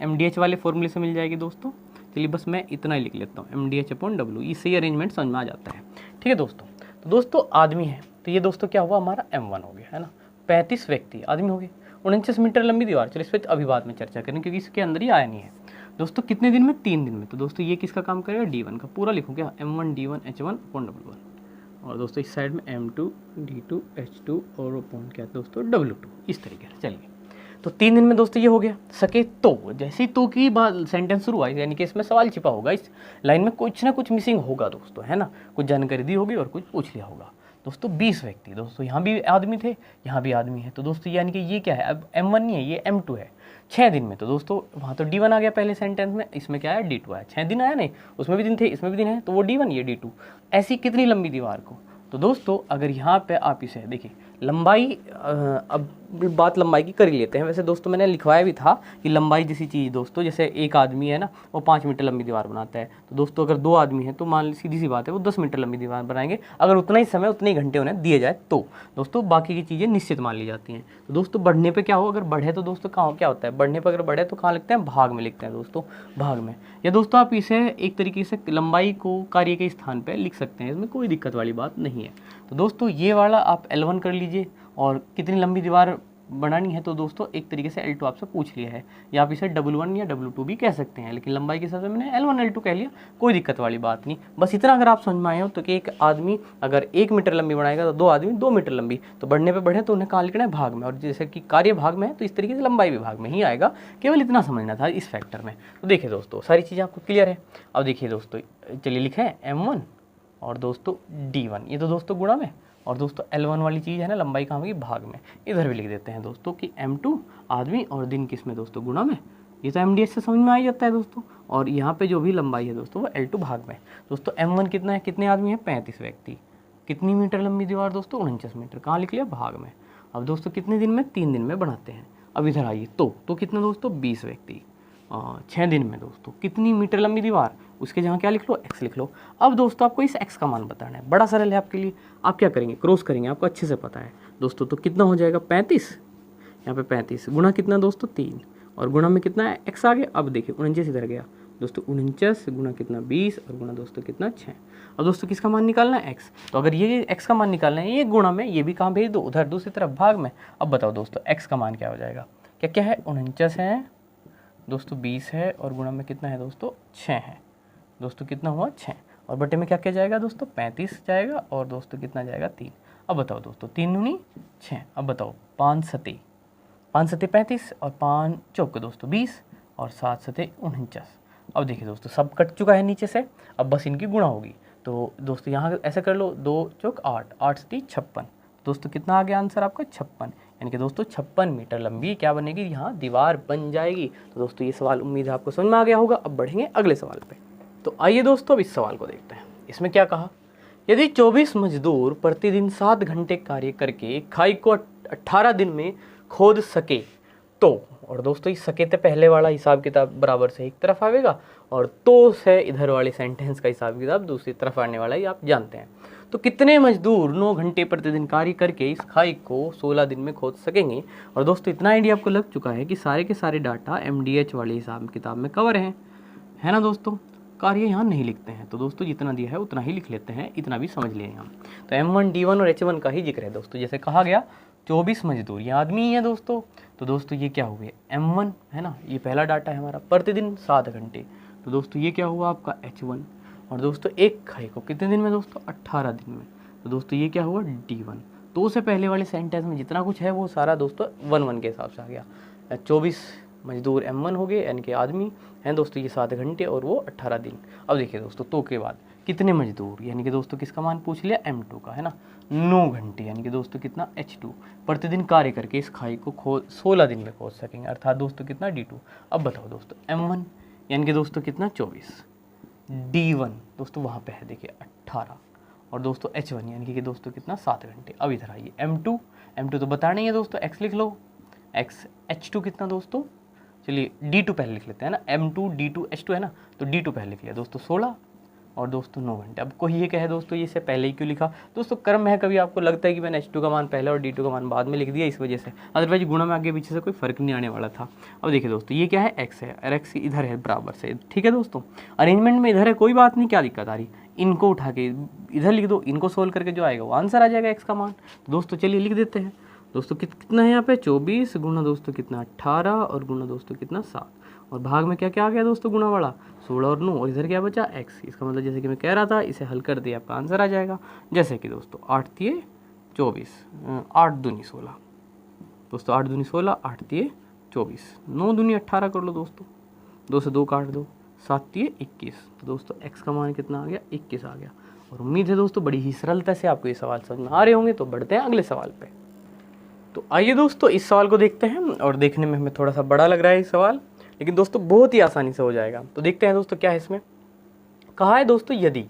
MDH वाले फॉर्मूले से मिल जाएगी दोस्तों। चलिए बस मैं इतना ही लिख लेता हूँ MDH/W, इससे ही अरेंजमेंट समझ में आ जाता है। ठीक है दोस्तों, तो दोस्तों आदमी है तो ये दोस्तों क्या हुआ हमारा M1 हो गया है ना, 35 व्यक्ति आदमी हो गए, 49 मीटर लंबी दीवार। चलिए इस पर अभी बाद में चर्चा करें क्योंकि इसके अंदर ही आया नहीं है। दोस्तों कितने दिन में 3 दिन में, तो दोस्तों ये किसका काम करेगा D1 का, पूरा लिखूँ क्या M1D1 H1/W1, और दोस्तों इस साइड में M2D2 H2 और पॉइंट क्या है दोस्तों W2, इस तरीके से। चलिए तो 3 दिन में दोस्तों ये हो गया सके तो, जैसे ही तो की बात सेंटेंस शुरू हुआ यानी कि इसमें सवाल छिपा होगा, इस लाइन में कुछ ना कुछ मिसिंग होगा दोस्तों है ना, कुछ जानकारी दी होगी और कुछ पूछ लिया होगा। दोस्तों 20 व्यक्ति, दोस्तों यहाँ भी आदमी थे यहाँ भी आदमी है, तो दोस्तों यानी कि ये क्या है अब M1 नहीं है ये M2 है। 6 दिन में, तो दोस्तों वहाँ तो D1 आ गया पहले सेंटेंस में, इसमें क्या है D2 आया। 6 दिन आया नहीं, उसमें भी दिन थे इसमें भी दिन है, तो वो D1 ये D2। ऐसी कितनी लंबी दीवार को, तो दोस्तों अगर यहाँ पे आप इसे देखिए लंबाई, अब बात लंबाई की कर ही लेते हैं। वैसे दोस्तों मैंने लिखवाया भी था कि लंबाई जैसी चीज़ दोस्तों, जैसे एक आदमी है ना वो 5 मीटर लंबी दीवार बनाता है, तो दोस्तों अगर 2 आदमी हैं तो मान सीधी सी बात है वो 10 मीटर लंबी दीवार बनाएंगे, अगर उतना ही समय उतने ही घंटे उन्हें दिए जाए तो। दोस्तों बाकी की चीज़ें निश्चित मान ली जाती हैं। तो दोस्तों बढ़ने पर क्या हो, अगर बढ़े तो दोस्तों कहाँ क्या होता है, बढ़ने पर अगर बढ़े तो कहाँ लिखते हैं भाग में लिखते हैं दोस्तों, भाग में। या दोस्तों आप इसे एक तरीके से लंबाई को कार्य के स्थान पर लिख सकते हैं, इसमें कोई दिक्कत वाली बात नहीं है। तो दोस्तों ये वाला आप L1 कर लीजिए, और कितनी लंबी दीवार बनानी है तो दोस्तों एक तरीके से L2 आपसे पूछ लिया है, या आप इसे W1 या W2 भी कह सकते हैं, लेकिन लंबाई के हिसाब से मैंने L1 L2 कह लिया, कोई दिक्कत वाली बात नहीं। बस इतना अगर आप समझ में आए हो तो कि एक आदमी अगर 1 मीटर लंबी बनाएगा तो 2 आदमी 2 मीटर लंबी, तो बढ़ने पे बढ़े तो उन्हें कहाँ लिखना है, भाग में, और जैसे कि कार्य भाग में है तो इस तरीके से लंबाई भी भाग में ही आएगा, केवल इतना समझना था इस फैक्टर में। तो देखिए दोस्तों सारी चीज़ें आपको क्लियर है। अब देखिए दोस्तों, चलिए लिखे हैं M1 और दोस्तों D1, ये तो दोस्तों गुणा में, और दोस्तों L1 वाली चीज़ है ना, लंबाई कहाँ होगी, भाग में। इधर भी लिख देते हैं दोस्तों कि M2 आदमी और दिन किस में दोस्तों, गुणा में। ये तो MDS से समझ में आ ही जाता है दोस्तों। और यहाँ पे जो भी लंबाई है दोस्तों वो L2 भाग में। दोस्तों M1 कितना है, कितने आदमी हैं, 35 व्यक्ति। कितनी मीटर लंबी दीवार दोस्तों, 49 मीटर। कहाँ लिख लिया, भाग में। अब दोस्तों कितने दिन में, 3 दिन में बनाते हैं। अब इधर आइए, तो कितना दोस्तों, 20 व्यक्ति 6 दिन में। दोस्तों कितनी मीटर लंबी दीवार, उसके जहाँ क्या लिख लो, x लिख लो। अब दोस्तों आपको इस x का मान बताना है, बड़ा सरल है आपके लिए। आप क्या करेंगे, क्रॉस करेंगे, आपको अच्छे से पता है दोस्तों। तो कितना हो जाएगा, 35, यहाँ पे 35 गुणा कितना दोस्तों, 3, और गुणा में कितना है, x आ गया। अब देखिए 49 इधर गया दोस्तों, 49 गुणा कितना, 20, और गुणा दोस्तों कितना, 6। अब दोस्तों किसका मान निकालना है, x। तो अगर ये x का मान निकालना है, ये गुणा में, ये भी कहाँ भेज दो, उधर दूसरी तरफ भाग में। अब बताओ दोस्तों x का मान क्या हो जाएगा, क्या क्या है, 49 है दोस्तों, 20 है, और गुणा में कितना है दोस्तों, 6 है दोस्तों, कितना हुआ, 6, और बटे में क्या क्या जाएगा दोस्तों, 35 जाएगा, और दोस्तों कितना जाएगा, 3। अब बताओ दोस्तों, 3 दूनी 6। अब बताओ 5 सते 35, और 5 चौक दोस्तों 20, और 7 सते 49। अब देखिए दोस्तों सब कट चुका है नीचे से, अब बस इनकी गुणा होगी। तो दोस्तों यहाँ ऐसे कर लो, 2 चौक 8, 8 सती 56। दोस्तों कितना आ गया आंसर आपका, 56, यानी कि दोस्तों 56 मीटर लंबी क्या बनेगी, यहाँ दीवार बन जाएगी। तो दोस्तों ये सवाल उम्मीद है आपको समझ में आ गया होगा। अब बढ़ेंगे अगले सवाल पे। तो आइए दोस्तों अब इस सवाल को देखते हैं। इसमें क्या कहा, यदि 24 मजदूर प्रतिदिन 7 घंटे कार्य करके खाई को 18 दिन में खोद सके तो, और दोस्तों इस सके तो पहले वाला हिसाब किताब बराबर से एक तरफ आएगा, और तो से इधर वाले सेंटेंस का हिसाब किताब दूसरी तरफ आने वाला ही आप जानते हैं। तो कितने मजदूर 9 घंटे प्रतिदिन कार्य करके इस खाई को 16 दिन में खोद सकेंगे। और दोस्तों इतना आइडिया आपको लग चुका है कि सारे के सारे डाटा MDH वाले हिसाब किताब में कवर हैं, है ना दोस्तों। कार्य यहाँ नहीं लिखते हैं, तो दोस्तों जितना दिया है उतना ही लिख लेते हैं, इतना भी समझ लें हम। तो M1 D1 और H1 का ही जिक्र है दोस्तों। जैसे कहा गया 24 मजदूर, ये आदमी ही है दोस्तों। तो दोस्तों ये क्या हुए, M1 है ना, ये पहला डाटा है हमारा, प्रतिदिन 7 घंटे। तो दोस्तों ये क्या हुआ आपका H1, और दोस्तों एक खाई को कितने दिन में दोस्तों, 18 दिन में। तो दोस्तों ये क्या हुआ, D1। तो उससे पहले वाले सेंटेंस में जितना कुछ है वो सारा दोस्तों 1-1 के हिसाब से आ गया। 24 मजदूर M1 हो गए, यानी कि आदमी हैं दोस्तों, ये 7 घंटे और वो 18 दिन। अब देखिए दोस्तों, तो के बाद कितने मजदूर, यानी कि दोस्तों किसका मान पूछ लिया, M2 का, है ना। 9 घंटे यानी कि दोस्तों कितना, H2 प्रतिदिन कार्य करके इस खाई को खोद 16 दिन में खोद सकेंगे, अर्थात दोस्तों कितना, D2। अब बताओ दोस्तों M1 यानी कि दोस्तों कितना, 24, D1 दोस्तों वहाँ पे है देखिए 18, और दोस्तों H1 यानी कि दोस्तों कितना, 7 घंटे। अब इधर आइए M2 तो बताना ही है दोस्तों, X लिख लो, X H2 कितना दोस्तों, चलिए D2 पहले लिख लेते हैं ना, M2 D2 H2 है ना, तो D2 पहले लिख लिया दोस्तों 16, और दोस्तों 9 घंटे। अब कोई ये कहे दोस्तों ये से पहले ही क्यों लिखा, दोस्तों क्रम है, कभी आपको लगता है कि मैंने H2 का मान पहले और D2 का मान बाद में लिख दिया इस वजह से, अदरवाइज गुणा में आगे पीछे से कोई फर्क नहीं आने वाला था। अब देखिए दोस्तों ये क्या है, X है, और X इधर है बराबर से, ठीक है दोस्तों। अरेंजमेंट में इधर है, कोई बात नहीं, क्या दिक्कत आ रही, इनको उठा के इधर लिख दो, इनको सोल्व करके जो आएगा वो आंसर आ जाएगा X का मान। तो दोस्तों चलिए लिख देते हैं दोस्तों, कितना है यहाँ पे, 24 गुणा दोस्तों कितना, 18, और गुणा दोस्तों कितना, 7, और भाग में क्या क्या आ गया दोस्तों, गुणा वाला 16 और 9, और इधर क्या बचा, X। इसका मतलब जैसे कि मैं कह रहा था, इसे हल कर दिया आपका आंसर आ जाएगा। जैसे कि दोस्तों 8 तिये 24, 8 दूनी 16 दोस्तों, 8 दूनी 16, 8 तिये 24, 9 दूनी 18 कर लो दोस्तों, 2 से 2 काट दो, 7 तिये 21। तो दोस्तों X का मान कितना आ गया, 21 आ गया। और उम्मीद है दोस्तों बड़ी ही सरलता से आपको ये सवाल समझ में आ रहे होंगे। तो बढ़ते हैं अगले सवाल पे। तो आइए दोस्तों इस सवाल को देखते हैं, और देखने में हमें थोड़ा सा बड़ा लग रहा है ये सवाल, लेकिन दोस्तों बहुत ही आसानी से हो जाएगा। तो देखते हैं दोस्तों क्या है इसमें। कहा है दोस्तों, यदि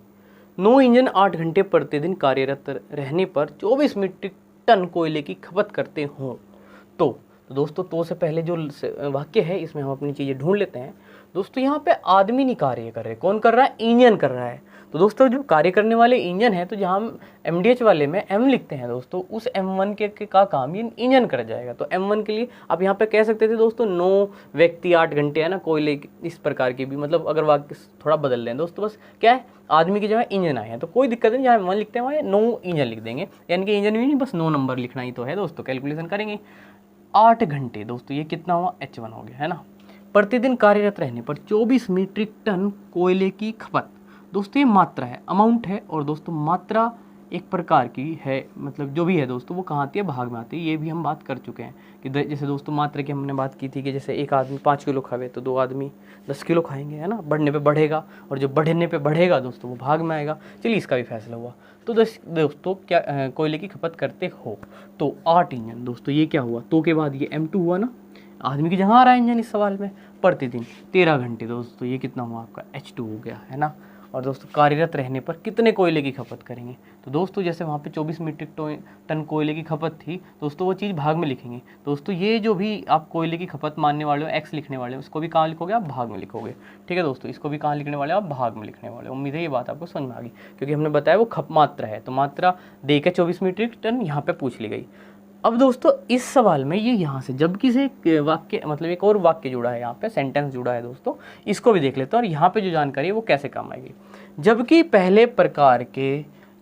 9 इंजन 8 घंटे प्रतिदिन कार्यरत रहने पर 24 मीट्रिक टन कोयले की खपत करते हों तो दोस्तों तो से पहले जो वाक्य है इसमें हम अपनी चीज़ें ढूंढ लेते हैं। दोस्तों यहाँ पे आदमी नहीं कार्य कर रहे, कौन कर रहा है, इंजन कर रहा है। तो दोस्तों जो कार्य करने वाले इंजन है, तो जहाँ हम MDH वाले में M लिखते हैं दोस्तों, उस M1 के का काम ये इंजन कर जाएगा। तो M1 के लिए आप यहाँ पे कह सकते थे दोस्तों 9 व्यक्ति 8 घंटे, है ना, कोयले, इस प्रकार की भी, मतलब अगर वाक्य थोड़ा बदल दें दोस्तों, बस क्या है, आदमी की जगह इंजन आए हैं तो कोई दिक्कत नहीं, जहाँ M1 लिखते हैं वहाँ 9 इंजन लिख देंगे, यानी कि इंजन भी नहीं, बस 9 नंबर लिखना ही तो है दोस्तों। कैलकुलेशन करेंगे 8 घंटे दोस्तों, ये कितना हुआ, H1 हो गया, है ना। प्रतिदिन कार्यरत रहने पर 24 मीट्रिक टन कोयले की खपत। दोस्तों ये मात्रा है, अमाउंट है, और दोस्तों मात्रा एक प्रकार की है, मतलब जो भी है दोस्तों वो कहाँ आती है, भाग में आती है। ये भी हम बात कर चुके हैं कि जैसे दोस्तों मात्रा की हमने बात की थी कि जैसे एक आदमी 5 किलो खावे तो 2 आदमी 10 किलो खाएंगे, है ना, बढ़ने पे बढ़ेगा, और जो बढ़ने पे बढ़ेगा दोस्तों वो भाग में आएगा। चलिए इसका भी फैसला हुआ। तो दोस्तों क्या कोयले की खपत करते हो, तो 8 इंजन दोस्तों, ये क्या हुआ, तो के बाद ये M2 हुआ ना, आदमी की जगह आ रहा है इंजन इस सवाल में। प्रतिदिन 13 घंटे दोस्तों, ये कितना हुआ आपका, H2 हो गया, है ना। और दोस्तों कार्यरत रहने पर कितने कोयले की खपत करेंगे, तो दोस्तों जैसे वहाँ पे 24 मीट्रिक टन कोयले की खपत थी दोस्तों, वो चीज़ भाग में लिखेंगे दोस्तों। ये जो भी आप कोयले की खपत मानने वाले हो, X लिखने वाले हो, उसको भी कहाँ लिखोगे, आप भाग में लिखोगे, ठीक है दोस्तों। इसको भी कहाँ लिखने वाले हो, आप भाग में लिखने वाले हो। उम्मीद है ये बात आपको समझ में आ गई, क्योंकि हमने बताया वो मात्रा है, तो मात्रा दे के 24 मीट्रिक टन यहाँ पे पूछ ली गई। अब दोस्तों इस सवाल में ये यहाँ से जबकि से एक वाक्य, मतलब एक और वाक्य जुड़ा है, यहाँ पे सेंटेंस जुड़ा है दोस्तों, इसको भी देख लेते हैं और यहाँ पे जो जानकारी है वो कैसे काम आएगी। जबकि पहले प्रकार के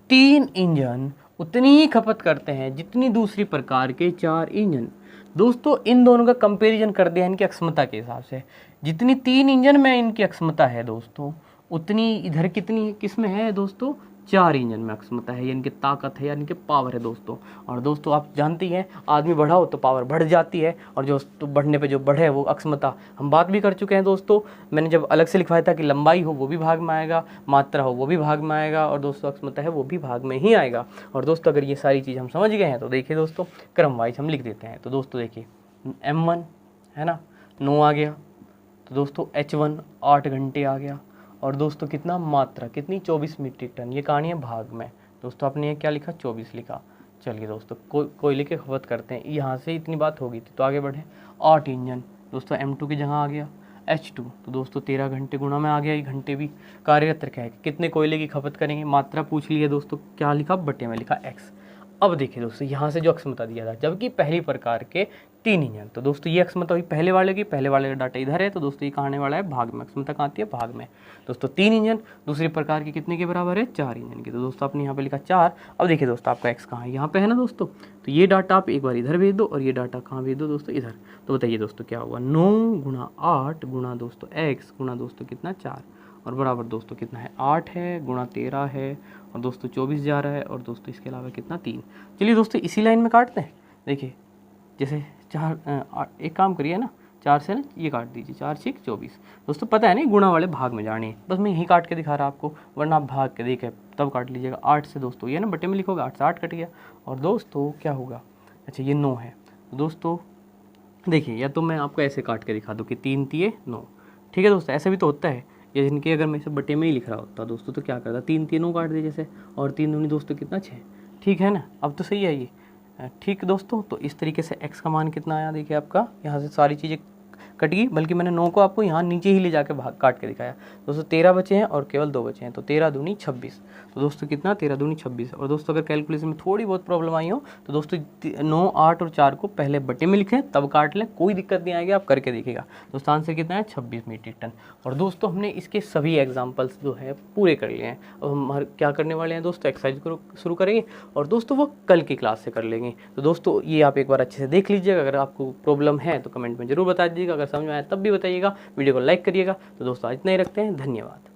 3 इंजन उतनी ही खपत करते हैं जितनी दूसरी प्रकार के 4 इंजन। दोस्तों इन दोनों का कंपैरिजन कर दिया इनकी अक्षमता के हिसाब से, जितनी 3 इंजन में इनकी अक्षमता है दोस्तों, उतनी इधर कितनी किस में है दोस्तों, 4 इंजन में अक्षमता है, यानी कि ताकत है, यानी कि पावर है दोस्तों। और दोस्तों आप जानती हैं आदमी बढ़ा हो तो पावर बढ़ जाती है, और जो तो बढ़ने पे जो बढ़े वो अक्षमता, हम बात भी कर चुके हैं दोस्तों। मैंने जब अलग से लिखवाया था कि लंबाई हो वो भी भाग में आएगा, मात्रा हो वो भी भाग में आएगा, और दोस्तों अक्षमता है वो भी भाग में ही आएगा। और दोस्तों अगर ये सारी चीज़ हम समझ गए हैं तो देखिए दोस्तों क्रम वाइज हम लिख देते हैं। तो दोस्तों देखिए M1 है ना 9 आ गया, तो दोस्तों H1 8 घंटे आ गया, और दोस्तों कितना, मात्रा कितनी, 24 मीट्रिक टन, ये कहानी है भाग में दोस्तों। आपने ये क्या लिखा, 24 लिखा। चलिए दोस्तों कोयले की खपत करते हैं, यहाँ से इतनी बात होगी थी तो आगे बढ़े। 8 इंजन दोस्तों, M2 की जगह आ गया H2, तो दोस्तों 13 घंटे गुणा में आ गया, ये घंटे भी कार्यरत रखा है, कितने कोयले की खपत करेंगे, मात्रा पूछ ली है दोस्तों, क्या लिखा, बटे में लिखा X। अब देखिए दोस्तों यहाँ से जो अक्षमता दिया था, जबकि पहली प्रकार के 3 इंजन, तो दोस्तों ये अक्षमता हुई पहले वाले की, पहले वाले का डाटा इधर है, तो दोस्तों ये कहाँ आने वाला है, भाग में। अक्षमता कहाँ आती है, भाग में। दोस्तों 3 इंजन दूसरी प्रकार की कितने के बराबर है, 4 इंजन की, तो दोस्तों आपने यहाँ पे लिखा 4। अब देखिए दोस्तों आपका X कहाँ है, यहाँ पे है ना दोस्तों, तो ये डाटा आप एक बार इधर भेज दो, और ये डाटा कहाँ भेज दो दोस्तों, इधर। तो बताइए दोस्तों क्या होगा, 9 गुणा 8 गुणा दोस्तों X गुणा दोस्तों कितना, 4, और बराबर दोस्तों कितना है, 8 है गुणा 13 है, और दोस्तों 24 जा रहा है, और दोस्तों इसके अलावा कितना, 3। चलिए दोस्तों इसी लाइन में काटते हैं। देखिए जैसे 4 एक काम करिए ना, 4 से ना ये काट दीजिए, 4 6 24। दोस्तों पता है नहीं गुणा वाले भाग में जाने, बस मैं यही काट के दिखा रहा आपको, वरना आप भाग के देखें तब काट लीजिएगा। 8 से दोस्तों ये ना बटे में लिखोगे, 8 से 8 कट गया, और दोस्तों क्या होगा, अच्छा ये 9 है, तो दोस्तों देखिए या तो मैं आपको ऐसे काट के दिखा दूँ कि 3 3 9, ठीक है दोस्तों, ऐसा भी तो होता है। या जिनके अगर मैं इसे बटे में ही लिख रहा होता दोस्तों तो क्या करता, 3 3 काट दे जैसे, और 3 दूनी दोस्तों कितना, 6, ठीक है ना। अब तो सही है ये, ठीक दोस्तों। तो इस तरीके से X का मान कितना आया, देखिए आपका यहाँ से सारी चीज़ें कट गई, बल्कि मैंने 9 को आपको यहाँ नीचे ही ले जाके भाग काट के दिखाया दोस्तों। 13 बचे हैं और केवल 2 बचे हैं, तो 13 दूनी 26, तो दोस्तों कितना, 13 दूनी 26। और दोस्तों अगर कैलकुलेशन में थोड़ी बहुत प्रॉब्लम आई हो तो दोस्तों 9 8 और 4 को पहले बटे में लिखें तब काट लें, कोई दिक्कत नहीं आएगी, आप करके देखिएगा। दोस्तों आंसर कितना है, 26 मीट्रिक टन। और दोस्तों हमने इसके सभी एग्जाम्पल्स जो है पूरे कर लिए हैं। अब हम क्या करने वाले हैं दोस्तों, एक्सरसाइज को शुरू करेंगे, और दोस्तों वो कल की क्लास से कर लेंगे। तो दोस्तों ये आप एक बार अच्छे से देख लीजिएगा, अगर आपको प्रॉब्लम है तो कमेंट में जरूर बता दीजिएगा, अगर समझ में आया तब भी बताइएगा, वीडियो को लाइक करिएगा। तो दोस्तों आज इतना ही रखते हैं, धन्यवाद।